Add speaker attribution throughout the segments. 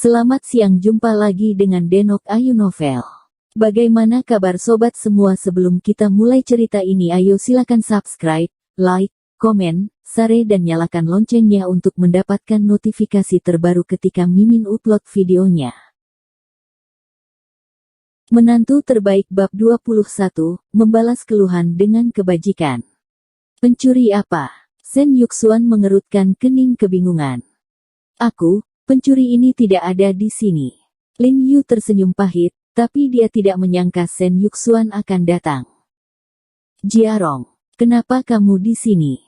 Speaker 1: Selamat siang, jumpa lagi dengan Denok Ayu Novel. Bagaimana kabar sobat semua? Sebelum kita mulai cerita ini, ayo silakan subscribe, like, komen, share dan nyalakan loncengnya untuk mendapatkan notifikasi terbaru ketika Mimin upload videonya. Menantu terbaik bab 21, membalas keluhan dengan kebajikan. Pencuri apa? Sen Yuxuan mengerutkan kening kebingungan. Aku, pencuri ini tidak ada di sini. Lin Yu tersenyum pahit, tapi dia tidak menyangka Sen Yuxuan akan datang. Jiarong, kenapa kamu di sini?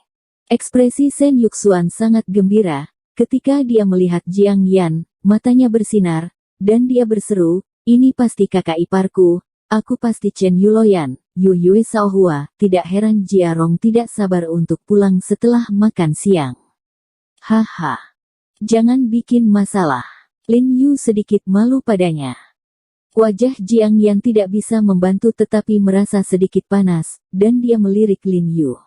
Speaker 1: Ekspresi Sen Yuxuan sangat gembira, ketika dia melihat Jiang Yan, matanya bersinar, dan dia berseru, ini pasti kakak iparku, aku pasti Chen Yuloyan, Yu Yue Shaohua. Tidak heran Jiarong tidak sabar untuk pulang setelah makan siang. Haha. Jangan bikin masalah. Lin Yu sedikit malu padanya. Wajah Jiang Yan tidak bisa membantu tetapi merasa sedikit panas, dan dia melirik Lin Yu.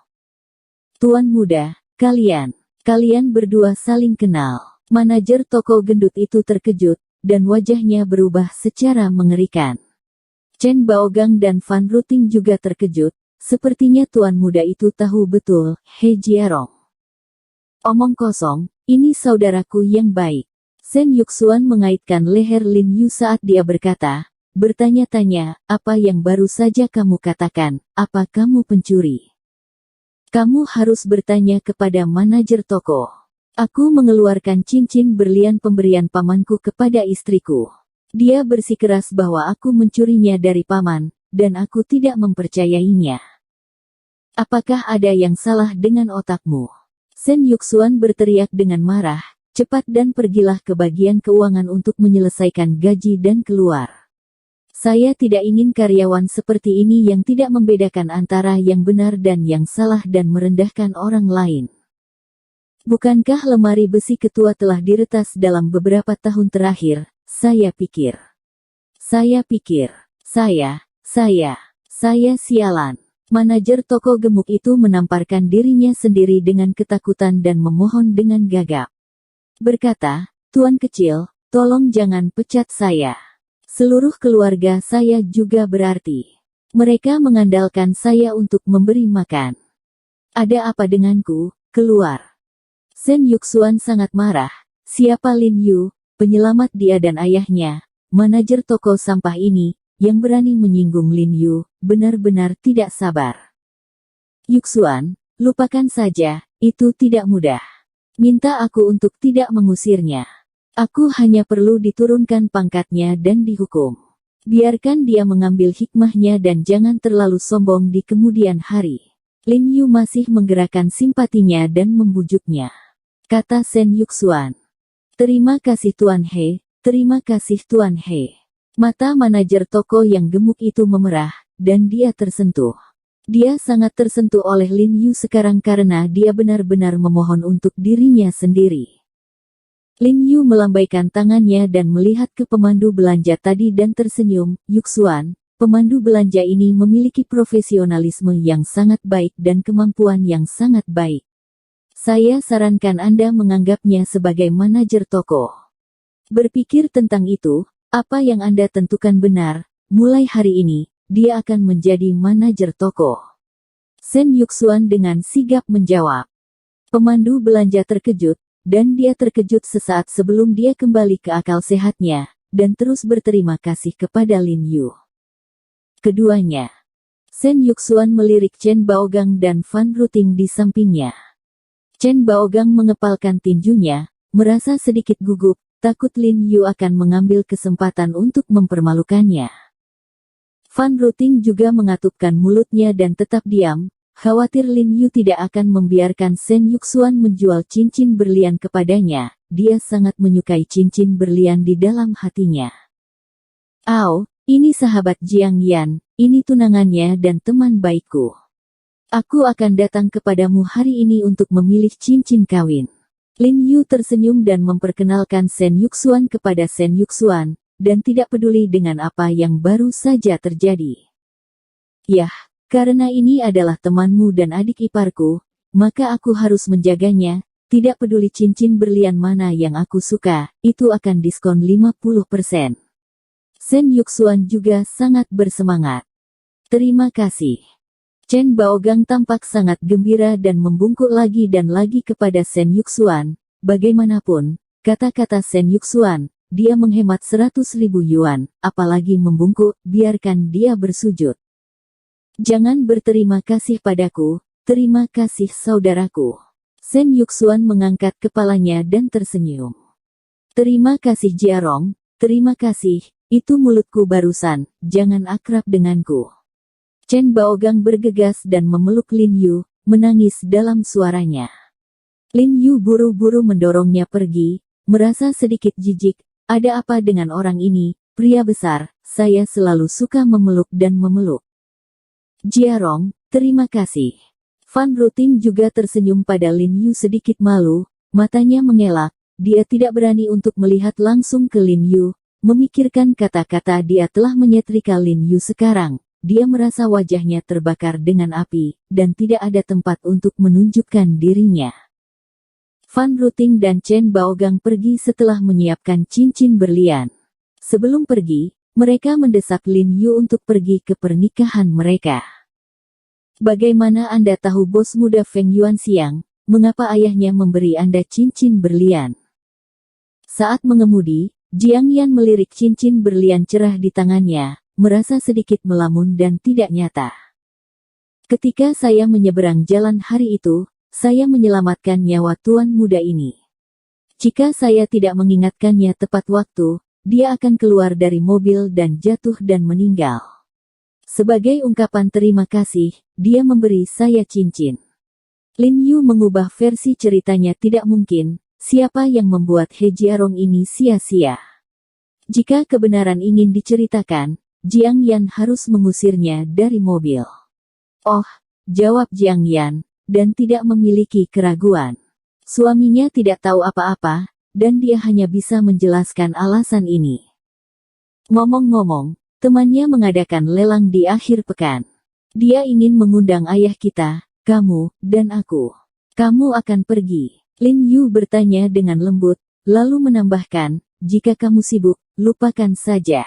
Speaker 1: Tuan muda, kalian berdua saling kenal. Manajer toko gendut itu terkejut, dan wajahnya berubah secara mengerikan. Chen Baogang dan Fan Ruting juga terkejut, sepertinya tuan muda itu tahu betul, He Jiarong. Omong kosong. Ini saudaraku yang baik. Sen Yuxuan mengaitkan leher Lin Yu saat dia berkata, bertanya-tanya, apa yang baru saja kamu katakan, apa kamu pencuri? Kamu harus bertanya kepada manajer toko. Aku mengeluarkan cincin berlian pemberian pamanku kepada istriku. Dia bersikeras bahwa aku mencurinya dari paman, dan aku tidak mempercayainya. Apakah ada yang salah dengan otakmu? Sen Yuxuan berteriak dengan marah, cepat dan pergilah ke bagian keuangan untuk menyelesaikan gaji dan keluar. Saya tidak ingin karyawan seperti ini yang tidak membedakan antara yang benar dan yang salah dan merendahkan orang lain. Bukankah lemari besi ketua telah diretas dalam beberapa tahun terakhir? Saya pikir, saya sialan. Manajer toko gemuk itu menamparkan dirinya sendiri dengan ketakutan dan memohon dengan gagap. Berkata, Tuan kecil, tolong jangan pecat saya. Seluruh keluarga saya juga berarti. Mereka mengandalkan saya untuk memberi makan. Ada apa denganku? Keluar. Sen Yuxuan sangat marah. Siapa Lin Yu, penyelamat dia dan ayahnya, manajer toko sampah ini, yang berani menyinggung Lin Yu, benar-benar tidak sabar. Yuxuan, lupakan saja, itu tidak mudah. Minta aku untuk tidak mengusirnya. Aku hanya perlu diturunkan pangkatnya dan dihukum. Biarkan dia mengambil hikmahnya dan jangan terlalu sombong di kemudian hari. Lin Yu masih menggerakkan simpatinya dan membujuknya. Kata Sen Yuxuan. Terima kasih Tuan He, terima kasih Tuan He. Mata manajer toko yang gemuk itu memerah, dan dia tersentuh. Dia sangat tersentuh oleh Lin Yu sekarang karena dia benar-benar memohon untuk dirinya sendiri. Lin Yu melambaikan tangannya dan melihat ke pemandu belanja tadi dan tersenyum, Yuxuan, pemandu belanja ini memiliki profesionalisme yang sangat baik dan kemampuan yang sangat baik. Saya sarankan Anda menganggapnya sebagai manajer toko. Berpikir tentang itu, apa yang Anda tentukan benar, mulai hari ini, dia akan menjadi manajer toko. Sen Yuxuan dengan sigap menjawab. Pemandu belanja terkejut, dan dia terkejut sesaat sebelum dia kembali ke akal sehatnya, dan terus berterima kasih kepada Lin Yu. Keduanya. Sen Yuxuan melirik Chen Baogang dan Fan Ruting di sampingnya. Chen Baogang mengepalkan tinjunya, merasa sedikit gugup, takut Lin Yu akan mengambil kesempatan untuk mempermalukannya. Fan Ruting juga mengatupkan mulutnya dan tetap diam, khawatir Lin Yu tidak akan membiarkan Sen Yuxuan menjual cincin berlian kepadanya, dia sangat menyukai cincin berlian di dalam hatinya. Au, ini sahabat Jiang Yan, ini tunangannya dan teman baikku. Aku akan datang kepadamu hari ini untuk memilih cincin kawin. Lin Yu tersenyum dan memperkenalkan Sen Yuxuan kepada Sen Yuxuan, dan tidak peduli dengan apa yang baru saja terjadi. Yah, karena ini adalah temanmu dan adik iparku, maka aku harus menjaganya, tidak peduli cincin berlian mana yang aku suka, itu akan diskon 50%. Sen Yuxuan juga sangat bersemangat. Terima kasih. Chen Baogang tampak sangat gembira dan membungkuk lagi dan lagi kepada Sen Yuxuan. Bagaimanapun, kata-kata Sen Yuxuan, dia menghemat 100.000 yuan, apalagi membungkuk, biarkan dia bersujud. Jangan berterima kasih padaku, terima kasih saudaraku. Sen Yuxuan mengangkat kepalanya dan tersenyum. Terima kasih Jiarong, terima kasih, itu mulutku barusan, jangan akrab denganku. Chen Baogang bergegas dan memeluk Lin Yu, menangis dalam suaranya. Lin Yu buru-buru mendorongnya pergi, merasa sedikit jijik, ada apa dengan orang ini, pria besar, saya selalu suka memeluk dan memeluk. Jiarong, terima kasih. Fan Ruting juga tersenyum pada Lin Yu sedikit malu, matanya mengelak, dia tidak berani untuk melihat langsung ke Lin Yu, memikirkan kata-kata dia telah menyetrika Lin Yu sekarang, dia merasa wajahnya terbakar dengan api, dan tidak ada tempat untuk menunjukkan dirinya. Fan Ruting dan Chen Baogang pergi setelah menyiapkan cincin berlian. Sebelum pergi, mereka mendesak Lin Yu untuk pergi ke pernikahan mereka. Bagaimana Anda tahu bos muda Feng Yuanxiang, mengapa ayahnya memberi Anda cincin berlian? Saat mengemudi, Jiang Yan melirik cincin berlian cerah di tangannya, merasa sedikit melamun dan tidak nyata. Ketika saya menyeberang jalan hari itu, saya menyelamatkan nyawa tuan muda ini. Jika saya tidak mengingatkannya tepat waktu, dia akan keluar dari mobil dan jatuh dan meninggal. Sebagai ungkapan terima kasih, dia memberi saya cincin. Lin Yu mengubah versi ceritanya tidak mungkin, siapa yang membuat He Jiarong ini sia-sia. Jika kebenaran ingin diceritakan, Jiang Yan harus mengusirnya dari mobil. Oh, jawab Jiang Yan, dan tidak memiliki keraguan. Suaminya tidak tahu apa-apa, dan dia hanya bisa menjelaskan alasan ini. Ngomong-ngomong, temannya mengadakan lelang di akhir pekan. Dia ingin mengundang ayah kita, kamu, dan aku. Kamu akan pergi. Lin Yu bertanya dengan lembut, lalu menambahkan, jika kamu sibuk, lupakan saja.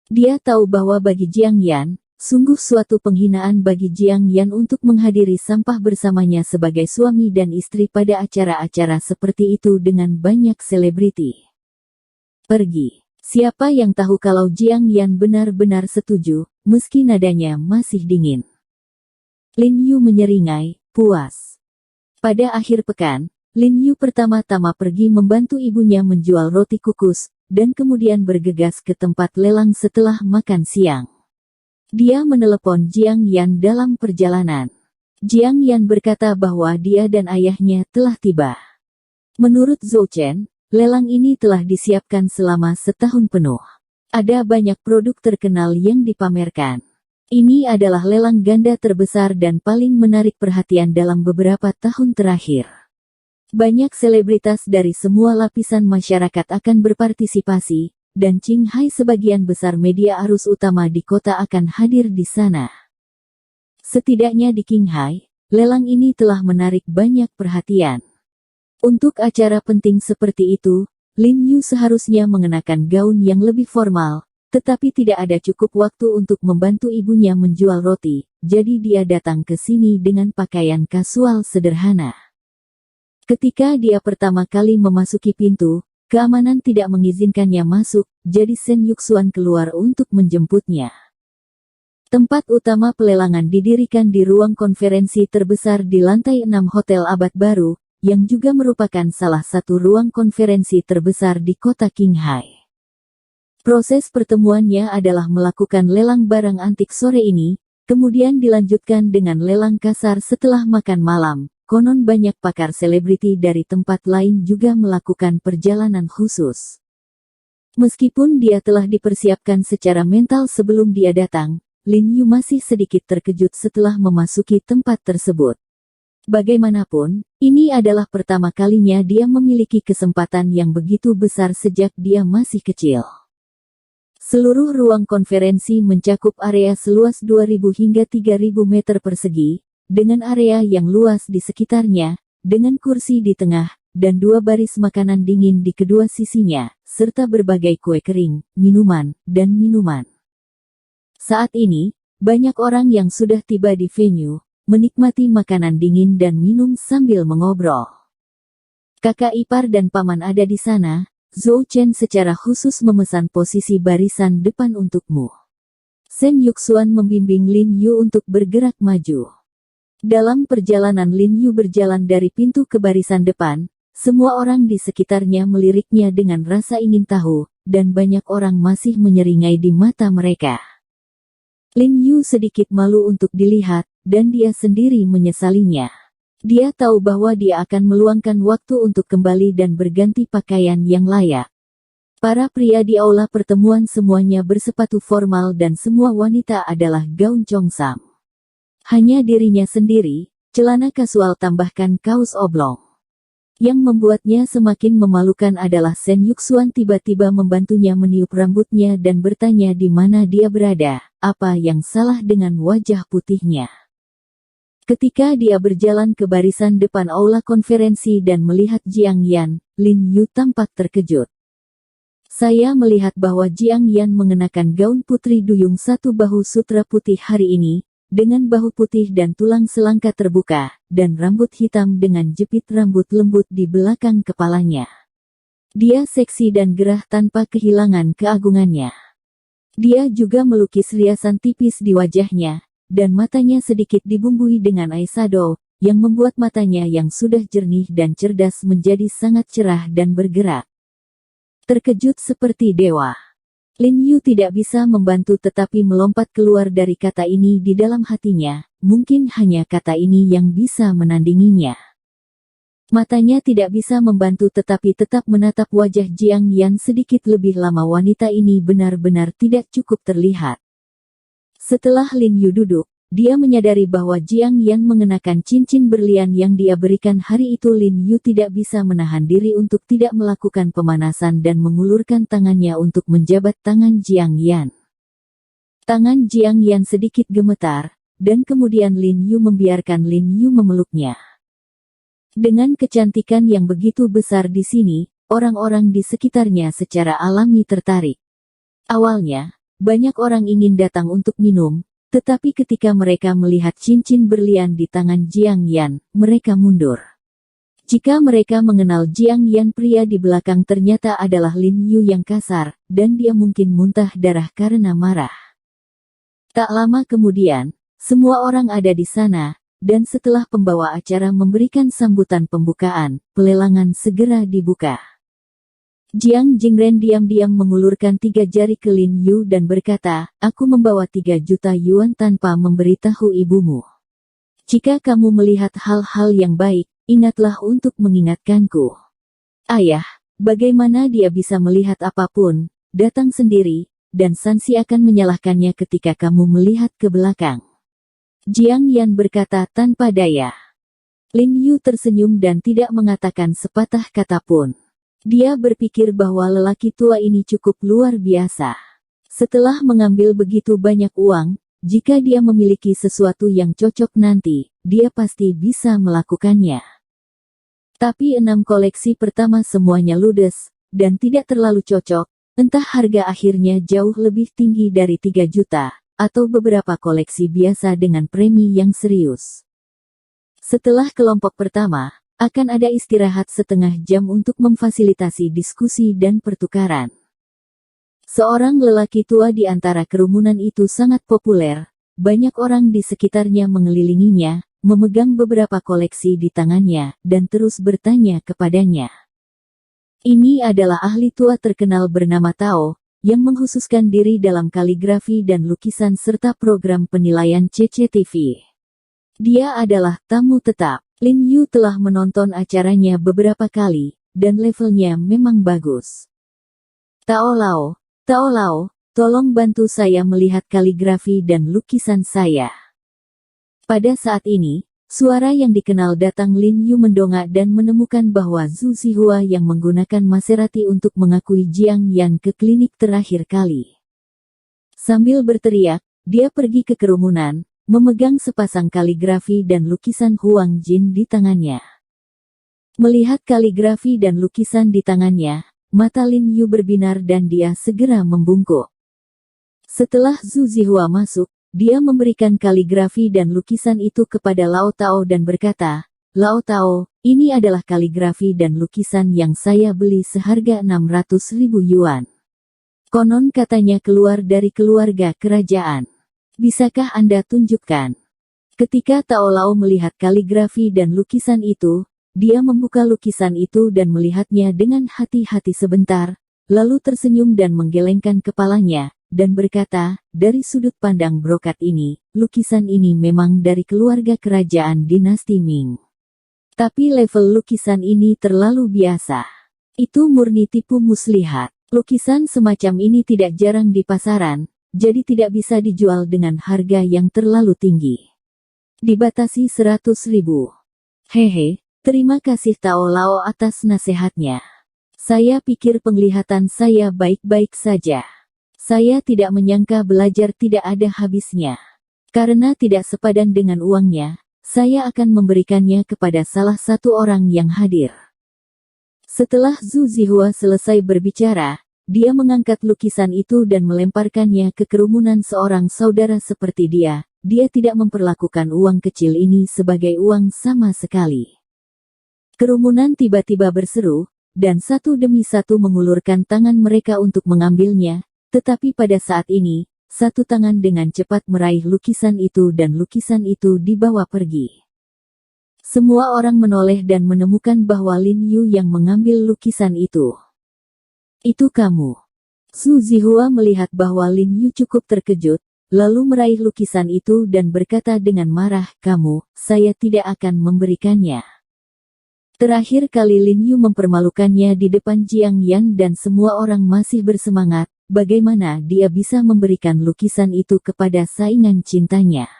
Speaker 1: Dia tahu bahwa bagi Jiang Yan, sungguh suatu penghinaan bagi Jiang Yan untuk menghadiri sampah bersamanya sebagai suami dan istri pada acara-acara seperti itu dengan banyak selebriti. Pergi. Siapa yang tahu kalau Jiang Yan benar-benar setuju, meski nadanya masih dingin. Lin Yu menyeringai, puas. Pada akhir pekan, Lin Yu pertama-tama pergi membantu ibunya menjual roti kukus, dan kemudian bergegas ke tempat lelang setelah makan siang. Dia menelepon Jiang Yan dalam perjalanan. Jiang Yan berkata bahwa dia dan ayahnya telah tiba. Menurut Zhou Chen, lelang ini telah disiapkan selama setahun penuh. Ada banyak produk terkenal yang dipamerkan. Ini adalah lelang ganda terbesar dan paling menarik perhatian dalam beberapa tahun terakhir. Banyak selebritas dari semua lapisan masyarakat akan berpartisipasi, dan Qinghai sebagian besar media arus utama di kota akan hadir di sana. Setidaknya di Qinghai, lelang ini telah menarik banyak perhatian. Untuk acara penting seperti itu, Lin Yu seharusnya mengenakan gaun yang lebih formal, tetapi tidak ada cukup waktu untuk membantu ibunya menjual roti, jadi dia datang ke sini dengan pakaian kasual sederhana. Ketika dia pertama kali memasuki pintu, keamanan tidak mengizinkannya masuk, jadi Sen Yuxuan keluar untuk menjemputnya. Tempat utama pelelangan didirikan di ruang konferensi terbesar di lantai 6 Hotel Abad Baru, yang juga merupakan salah satu ruang konferensi terbesar di kota Qinghai. Proses pertemuannya adalah melakukan lelang barang antik sore ini, kemudian dilanjutkan dengan lelang kasar setelah makan malam. Konon banyak pakar selebriti dari tempat lain juga melakukan perjalanan khusus. Meskipun dia telah dipersiapkan secara mental sebelum dia datang, Lin Yu masih sedikit terkejut setelah memasuki tempat tersebut. Bagaimanapun, ini adalah pertama kalinya dia memiliki kesempatan yang begitu besar sejak dia masih kecil. Seluruh ruang konferensi mencakup area seluas 2.000 hingga 3.000 meter persegi, dengan area yang luas di sekitarnya, dengan kursi di tengah, dan 2 baris makanan dingin di kedua sisinya, serta berbagai kue kering, minuman, dan minuman. Saat ini, banyak orang yang sudah tiba di venue, menikmati makanan dingin dan minum sambil mengobrol. Kakak ipar dan paman ada di sana. Zhou Chen secara khusus memesan posisi barisan depan untukmu. Shen Yuxuan membimbing Lin Yu untuk bergerak maju. Dalam perjalanan Lin Yu berjalan dari pintu ke barisan depan, semua orang di sekitarnya meliriknya dengan rasa ingin tahu, dan banyak orang masih menyeringai di mata mereka. Lin Yu sedikit malu untuk dilihat, dan dia sendiri menyesalinya. Dia tahu bahwa dia akan meluangkan waktu untuk kembali dan berganti pakaian yang layak. Para pria di aula pertemuan semuanya bersepatu formal dan semua wanita adalah gaun congsam. Hanya dirinya sendiri, celana kasual tambahkan kaos oblong. Yang membuatnya semakin memalukan adalah Shen Yuxuan tiba-tiba membantunya meniup rambutnya dan bertanya di mana dia berada, apa yang salah dengan wajah putihnya. Ketika dia berjalan ke barisan depan aula konferensi dan melihat Jiang Yan, Lin Yu tampak terkejut. Saya melihat bahwa Jiang Yan mengenakan gaun putri duyung satu bahu sutra putih hari ini, dengan bahu putih dan tulang selangka terbuka, dan rambut hitam dengan jepit rambut lembut di belakang kepalanya. Dia seksi dan gerah tanpa kehilangan keagungannya. Dia juga melukis riasan tipis di wajahnya, dan matanya sedikit dibumbui dengan eyeshadow, yang membuat matanya yang sudah jernih dan cerdas menjadi sangat cerah dan bergerak. Terkejut seperti dewa. Lin Yu tidak bisa membantu tetapi melompat keluar dari kata ini di dalam hatinya, mungkin hanya kata ini yang bisa menandinginya. Matanya tidak bisa membantu tetapi tetap menatap wajah Jiang Yan sedikit lebih lama. Wanita ini benar-benar tidak cukup terlihat. Setelah Lin Yu duduk, dia menyadari bahwa Jiang Yan mengenakan cincin berlian yang dia berikan hari itu. Lin Yu tidak bisa menahan diri untuk tidak melakukan pemanasan dan mengulurkan tangannya untuk menjabat tangan Jiang Yan. Tangan Jiang Yan sedikit gemetar, dan kemudian Lin Yu membiarkan Lin Yu memeluknya. Dengan kecantikan yang begitu besar di sini, orang-orang di sekitarnya secara alami tertarik. Awalnya, banyak orang ingin datang untuk minum, tetapi ketika mereka melihat cincin berlian di tangan Jiang Yan, mereka mundur. Jika mereka mengenal Jiang Yan, pria di belakang ternyata adalah Lin Yu yang kasar, dan dia mungkin muntah darah karena marah. Tak lama kemudian, semua orang ada di sana, dan setelah pembawa acara memberikan sambutan pembukaan, pelelangan segera dibuka. Jiang Jingren diam-diam mengulurkan 3 jari ke Lin Yu dan berkata, aku membawa 3 juta yuan tanpa memberitahu ibumu. Jika kamu melihat hal-hal yang baik, ingatlah untuk mengingatkanku. Ayah, bagaimana dia bisa melihat apapun, datang sendiri, dan Sansi akan menyalahkannya ketika kamu melihat ke belakang. Jiang Yan berkata tanpa daya. Lin Yu tersenyum dan tidak mengatakan sepatah kata pun. Dia berpikir bahwa lelaki tua ini cukup luar biasa. Setelah mengambil begitu banyak uang, jika dia memiliki sesuatu yang cocok nanti, dia pasti bisa melakukannya. Tapi 6 koleksi pertama semuanya ludes, dan tidak terlalu cocok, entah harga akhirnya jauh lebih tinggi dari 3 juta, atau beberapa koleksi biasa dengan premi yang serius. Setelah kelompok pertama, akan ada istirahat setengah jam untuk memfasilitasi diskusi dan pertukaran. Seorang lelaki tua di antara kerumunan itu sangat populer, banyak orang di sekitarnya mengelilinginya, memegang beberapa koleksi di tangannya, dan terus bertanya kepadanya. Ini adalah ahli tua terkenal bernama Tao, yang mengkhususkan diri dalam kaligrafi dan lukisan serta program penilaian CCTV. Dia adalah tamu tetap. Lin Yu telah menonton acaranya beberapa kali, dan levelnya memang bagus. Tao Lao, tolong bantu saya melihat kaligrafi dan lukisan saya. Pada saat ini, suara yang dikenal datang. Lin Yu mendongak dan menemukan bahwa Zhu Zihua yang menggunakan Maserati untuk mengakui Jiang Yan ke klinik terakhir kali. Sambil berteriak, dia pergi ke kerumunan, memegang sepasang kaligrafi dan lukisan Huang Jin di tangannya. Melihat kaligrafi dan lukisan di tangannya, mata Lin Yu berbinar dan dia segera membungkuk. Setelah Zhu Zihua masuk, dia memberikan kaligrafi dan lukisan itu kepada Lao Tao dan berkata, "Lao Tao, ini adalah kaligrafi dan lukisan yang saya beli seharga 600.000 yuan. Konon katanya keluar dari keluarga kerajaan. Bisakah Anda tunjukkan?" Ketika Tao Lao melihat kaligrafi dan lukisan itu, dia membuka lukisan itu dan melihatnya dengan hati-hati sebentar, lalu tersenyum dan menggelengkan kepalanya, dan berkata, "Dari sudut pandang brokat ini, lukisan ini memang dari keluarga kerajaan dinasti Ming. Tapi level lukisan ini terlalu biasa. Itu murni tipu muslihat. Lukisan semacam ini tidak jarang di pasaran, jadi tidak bisa dijual dengan harga yang terlalu tinggi. Dibatasi 100.000. Hehe, terima kasih Tao Lao atas nasihatnya. Saya pikir penglihatan saya baik-baik saja. Saya tidak menyangka belajar tidak ada habisnya. Karena tidak sepadan dengan uangnya, saya akan memberikannya kepada salah satu orang yang hadir." Setelah Zhu Zihua selesai berbicara, dia mengangkat lukisan itu dan melemparkannya ke kerumunan seorang saudara seperti dia. Dia tidak memperlakukan uang kecil ini sebagai uang sama sekali. Kerumunan tiba-tiba berseru, dan satu demi satu mengulurkan tangan mereka untuk mengambilnya, tetapi pada saat ini, satu tangan dengan cepat meraih lukisan itu dan lukisan itu dibawa pergi. Semua orang menoleh dan menemukan bahwa Lin Yu yang mengambil lukisan itu. "Itu kamu." Zhu Zihua melihat bahwa Lin Yu cukup terkejut, lalu meraih lukisan itu dan berkata dengan marah, "Kamu, saya tidak akan memberikannya." Terakhir kali Lin Yu mempermalukannya di depan Jiang Yan dan semua orang masih bersemangat, bagaimana dia bisa memberikan lukisan itu kepada saingan cintanya.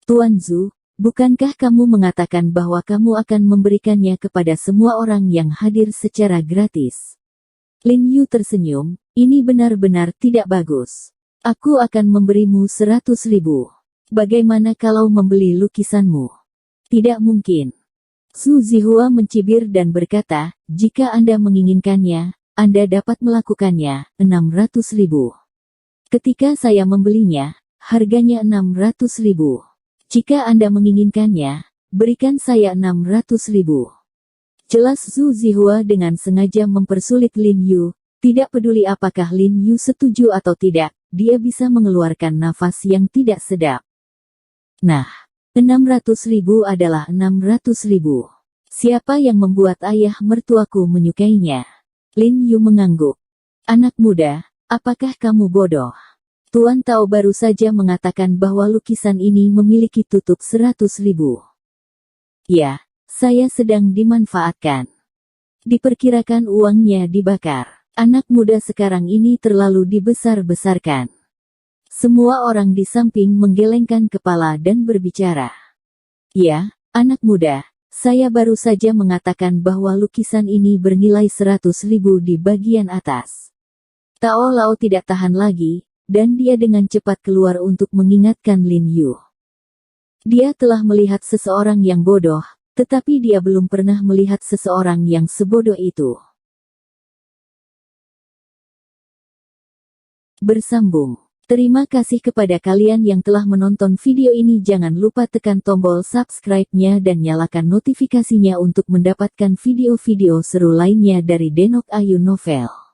Speaker 1: "Tuan Zhu, bukankah kamu mengatakan bahwa kamu akan memberikannya kepada semua orang yang hadir secara gratis?" Lin Yu tersenyum, "Ini benar-benar tidak bagus. Aku akan memberimu 100.000. Bagaimana kalau membeli lukisanmu?" "Tidak mungkin." Zhu Zihua mencibir dan berkata, "Jika Anda menginginkannya, Anda dapat melakukannya, 600.000. Ketika saya membelinya, harganya 600.000. Jika Anda menginginkannya, berikan saya 600.000. Jelas Zhu Zihua dengan sengaja mempersulit Lin Yu. Tidak peduli apakah Lin Yu setuju atau tidak, dia bisa mengeluarkan nafas yang tidak sedap. "Nah, 600.000 adalah 600.000. Siapa yang membuat ayah mertuaku menyukainya?" Lin Yu mengangguk. "Anak muda, apakah kamu bodoh? Tuan Tao baru saja mengatakan bahwa lukisan ini memiliki tutup 100.000. Ya, saya sedang dimanfaatkan. Diperkirakan uangnya dibakar. Anak muda sekarang ini terlalu dibesar-besarkan." Semua orang di samping menggelengkan kepala dan berbicara. "Ya, anak muda, saya baru saja mengatakan bahwa lukisan ini bernilai 100.000 di bagian atas." Tao Lao tidak tahan lagi, dan dia dengan cepat keluar untuk mengingatkan Lin Yu. Dia telah melihat seseorang yang bodoh, tetapi dia belum pernah melihat seseorang yang sebodoh itu. Bersambung. Terima kasih kepada kalian yang telah menonton video ini. Jangan lupa tekan tombol subscribe-nya dan nyalakan notifikasinya untuk mendapatkan video-video seru lainnya dari Denok Ayu Novel.